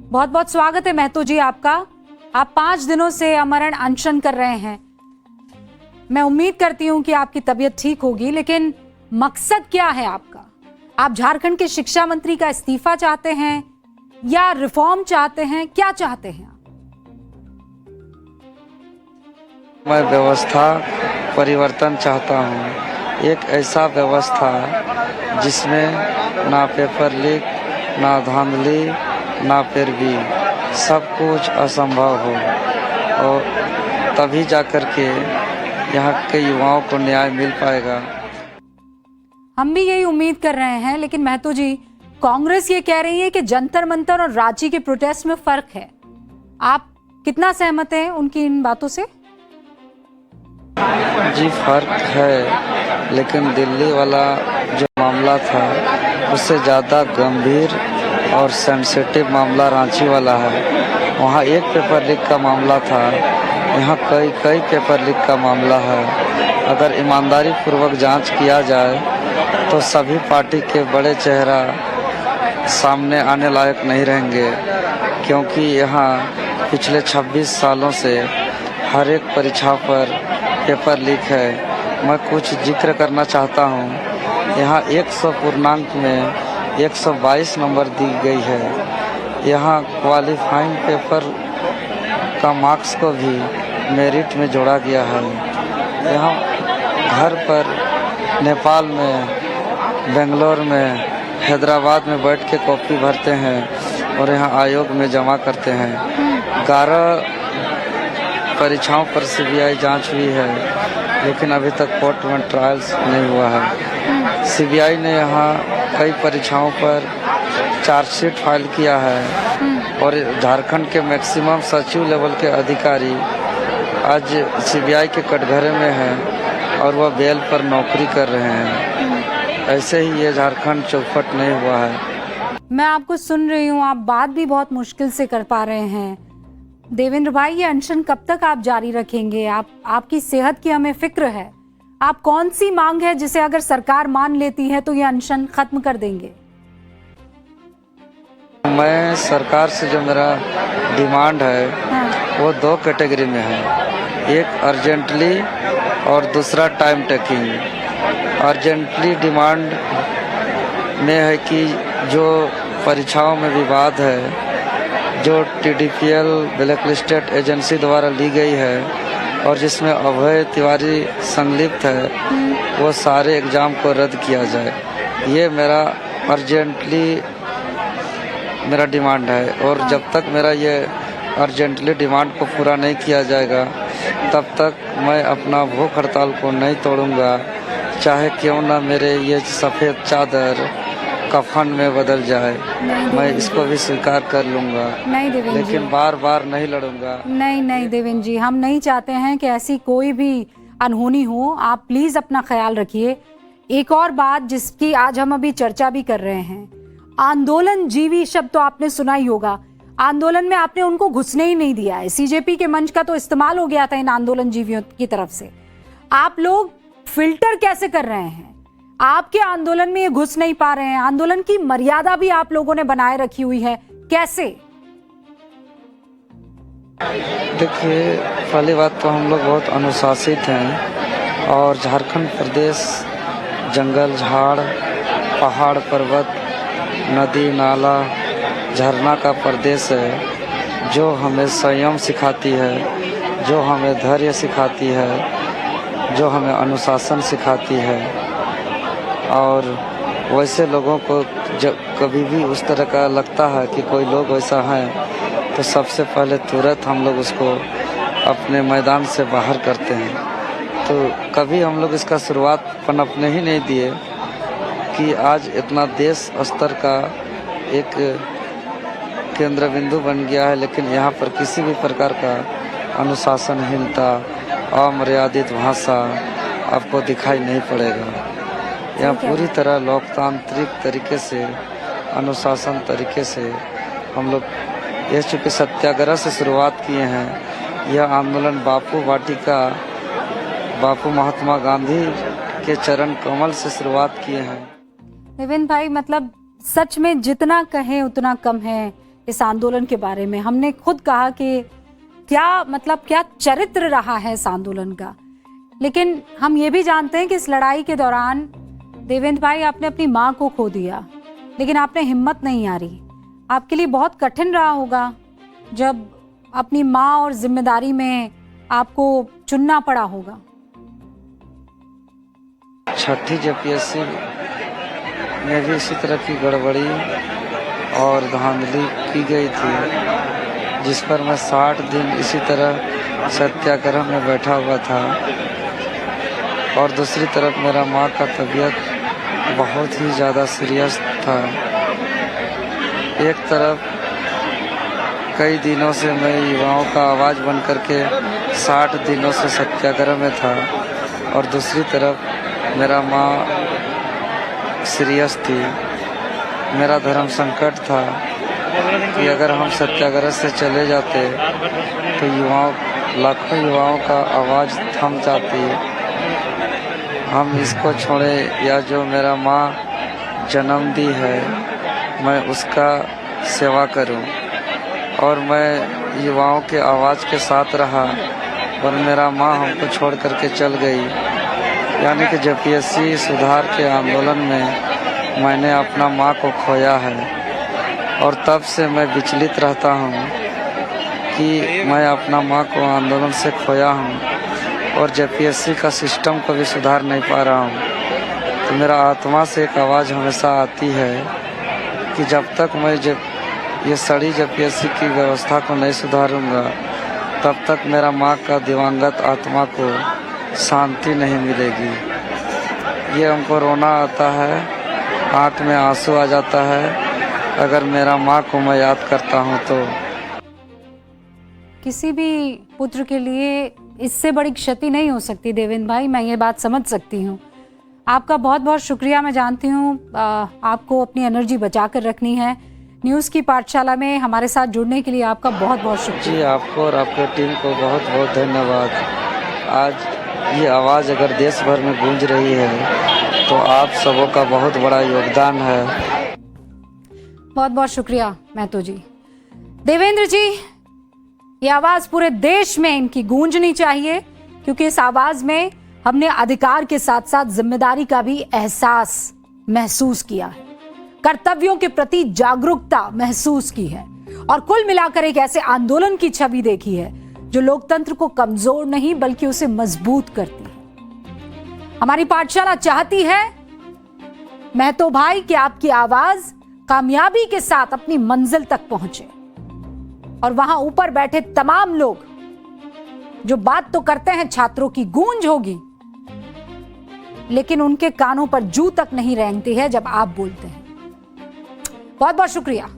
बहुत बहुत स्वागत है महतो जी आपका। आप 5 दिनों से आमरण अनशन कर रहे हैं। मैं उम्मीद करती हूं कि आपकी तबीयत ठीक होगी, लेकिन मकसद क्या है आपका? आप झारखंड के शिक्षा मंत्री का इस्तीफा चाहते हैं या रिफॉर्म चाहते हैं? क्या चाहते हैं आप? मैं व्यवस्था परिवर्तन चाहता हूँ। एक ऐसा व्यवस्था जिसमें ना पेपर लीक, ना धांधली, ना पैरवी, सब कुछ असंभव हो, और तभी जाकर के यहाँ के युवाओं को न्याय मिल पाएगा। हम भी यही उम्मीद कर रहे हैं, लेकिन महतो जी, कांग्रेस ये कह रही है कि जंतर मंतर और रांची के प्रोटेस्ट में फर्क है। आप कितना सहमत हैं उनकी इन बातों से? जी फर्क है, लेकिन दिल्ली वाला जो मामला था उससे ज़्यादा गंभीर और सेंसिटिव मामला रांची वाला है। वहाँ एक पेपर लीक का मामला था, यहाँ कई पेपर लीक का मामला है। अगर ईमानदारी पूर्वक जांच किया जाए तो सभी पार्टी के बड़े चेहरा सामने आने लायक नहीं रहेंगे, क्योंकि यहाँ पिछले 26 सालों से हर एक परीक्षा पर पेपर लीक है। मैं कुछ जिक्र करना चाहता हूँ। यहाँ 100 पूर्णांक में 122 नंबर दी गई है। यहाँ क्वालिफाइंग पेपर का मार्क्स को भी मेरिट में जोड़ा गया है। यहाँ घर पर नेपाल में, बेंगलोर में, हैदराबाद में बैठ के कॉपी भरते हैं और यहाँ आयोग में जमा करते हैं। 11 परीक्षाओं पर सीबीआई जांच हुई है, लेकिन अभी तक कोर्ट में ट्रायल्स नहीं हुआ है। सीबीआई ने यहाँ कई परीक्षाओं पर चार्जशीट फाइल किया है, और झारखंड के मैक्सिमम सचिव लेवल के अधिकारी आज सीबीआई के कटघरे में हैं और वह बेल पर नौकरी कर रहे हैं। ऐसे ही ये झारखंड चौपट नहीं हुआ है। मैं आपको सुन रही हूँ, आप बात भी बहुत मुश्किल से कर पा रहे हैं। देवेंद्र भाई, ये अनशन कब तक आप जारी रखेंगे? आपकी सेहत की हमें फिक्र है। आप कौन सी मांग है जिसे अगर सरकार मान लेती है तो ये अनशन खत्म कर देंगे? मैं सरकार से जो मेरा डिमांड है, वो 2 कैटेगरी में है। एक अर्जेंटली और दूसरा टाइम टेकिंग। अर्जेंटली डिमांड में है कि जो परीक्षाओं में विवाद है, जो TDPL ब्लैक लिस्टेड एजेंसी द्वारा ली गई है और जिसमें अभय तिवारी संलिप्त है, वो सारे एग्ज़ाम को रद्द किया जाए। ये मेरा अर्जेंटली मेरा डिमांड है, और जब तक मेरा ये अर्जेंटली डिमांड को पूरा नहीं किया जाएगा, तब तक मैं अपना भूख हड़ताल को नहीं तोड़ूंगा, चाहे क्यों ना मेरे ये सफ़ेद चादर कफन में बदल जाए। मैं इसको भी स्वीकार कर लूंगा, नहीं देवेंद्र जी, लेकिन बार बार नहीं लड़ूंगा। नहीं देवेंद्र जी, हम नहीं चाहते हैं कि ऐसी कोई भी अनहोनी हो। आप प्लीज अपना ख्याल रखिए। एक और बात जिसकी आज हम अभी चर्चा भी कर रहे हैं, आंदोलन जीवी शब्द तो आपने सुना ही होगा। आंदोलन में आपने उनको घुसने ही नहीं दिया है। सीजेपी के मंच का तो इस्तेमाल हो गया था इन आंदोलन जीवियों की तरफ से। आप लोग फिल्टर कैसे कर रहे हैं? आपके आंदोलन में ये घुस नहीं पा रहे हैं। आंदोलन की मर्यादा भी आप लोगों ने बनाए रखी हुई है, कैसे? देखिए, पहली बात तो हम लोग बहुत अनुशासित हैं, और झारखंड प्रदेश जंगल, झाड़, पहाड़, पर्वत, नदी, नाला, झरना का प्रदेश है, जो हमें संयम सिखाती है, जो हमें धैर्य सिखाती है, जो हमें अनुशासन सिखाती है। और वैसे लोगों को जब कभी भी उस तरह का लगता है कि कोई लोग वैसा है, तो सबसे पहले तुरंत हम लोग उसको अपने मैदान से बाहर करते हैं। तो कभी हम लोग इसका शुरुआत पनपने ही नहीं दिए कि आज इतना देश स्तर का एक केंद्र बिंदु बन गया है, लेकिन यहाँ पर किसी भी प्रकार का अनुशासनहीनता, अमर्यादित भाषा आपको दिखाई नहीं पड़ेगा। यहाँ पूरी तरह लोकतांत्रिक तरीके से, अनुशासन तरीके से हम लोग ये चूँकि सत्याग्रह से शुरुआत किए हैं। यह आंदोलन बापू वाटिका, बापू महात्मा गांधी के चरण कमल से शुरुआत किए हैं। देवेंद्र भाई, मतलब सच में जितना कहें उतना कम है। इस आंदोलन के बारे में। हमने खुद कहा कि क्या चरित्र रहा है इस आंदोलन का, लेकिन हम ये भी जानते हैं कि इस लड़ाई के दौरान देवेंद्र भाई आपने अपनी माँ को खो दिया, लेकिन आपने हिम्मत नहीं हारी। आपके लिए बहुत कठिन रहा होगा जब अपनी माँ और जिम्मेदारी में आपको चुनना पड़ा होगा। छठी जेपीएससी में भी इसी तरह की गड़बड़ी और धांधली की गई थी, जिस पर मैं 60 दिन इसी तरह सत्याग्रह में बैठा हुआ था। और दूसरी तरफ मेरा माँ का तबीयत बहुत ही ज़्यादा सीरियस था। एक तरफ कई दिनों से मैं युवाओं का आवाज़ बन करके 60 दिनों से सत्याग्रह में था, और दूसरी तरफ मेरा माँ सीरियस थी। मेरा धर्म संकट था कि अगर हम सत्याग्रह से चले जाते तो लाखों युवाओं का आवाज़ थम जाती। हम इसको छोड़े या जो मेरा माँ जन्म दी है मैं उसका सेवा करूं, और मैं युवाओं के आवाज़ के साथ रहा, और मेरा माँ हमको छोड़ करके चल गई। यानी कि जेपीएससी सुधार के आंदोलन में मैंने अपना माँ को खोया है, और तब से मैं विचलित रहता हूँ कि मैं अपना माँ को आंदोलन से खोया हूँ, और जेपीएससी का सिस्टम को भी सुधार नहीं पा रहा हूँ। तो मेरा आत्मा से एक आवाज़ हमेशा आती है कि जब तक मैं ये सड़ी जेपीएससी की व्यवस्था को नहीं सुधारूंगा, तब तक मेरा माँ का दिवंगत आत्मा को शांति नहीं मिलेगी। ये हमको रोना आता है, आँख में आंसू आ जाता है अगर मेरा माँ को मैं याद करता हूँ तो। किसी भी पुत्र के लिए इससे बड़ी क्षति नहीं हो सकती देवेंद्र भाई, मैं ये बात समझ सकती हूँ। आपका बहुत बहुत शुक्रिया। मैं जानती हूँ आपको अपनी एनर्जी बचा कर रखनी है। न्यूज़ की पाठशाला में हमारे साथ जुड़ने के लिए आपका बहुत बहुत शुक्रिया। जी, आपको और आपके टीम को बहुत बहुत धन्यवाद। आज ये आवाज़ अगर देश भर में गूंज रही है तो आप सबों का बहुत बड़ा योगदान है। बहुत बहुत शुक्रिया महतो जी। देवेंद्र जी, ये आवाज़ पूरे देश में इनकी गूंजनी चाहिए, क्योंकि इस आवाज़ में हमने अधिकार के साथ साथ जिम्मेदारी का भी एहसास महसूस किया है, कर्तव्यों के प्रति जागरूकता महसूस की है, और कुल मिलाकर एक ऐसे आंदोलन की छवि देखी है जो लोकतंत्र को कमजोर नहीं बल्कि उसे मजबूत करती है। हमारी पाठशाला चाहती है महतो भाई कि आपकी आवाज कामयाबी के साथ अपनी मंजिल तक पहुंचे, और वहां ऊपर बैठे तमाम लोग जो बात तो करते हैं छात्रों की गूंज होगी, लेकिन उनके कानों पर जू तक नहीं रेंगती है जब आप बोलते हैं। बहुत बहुत शुक्रिया।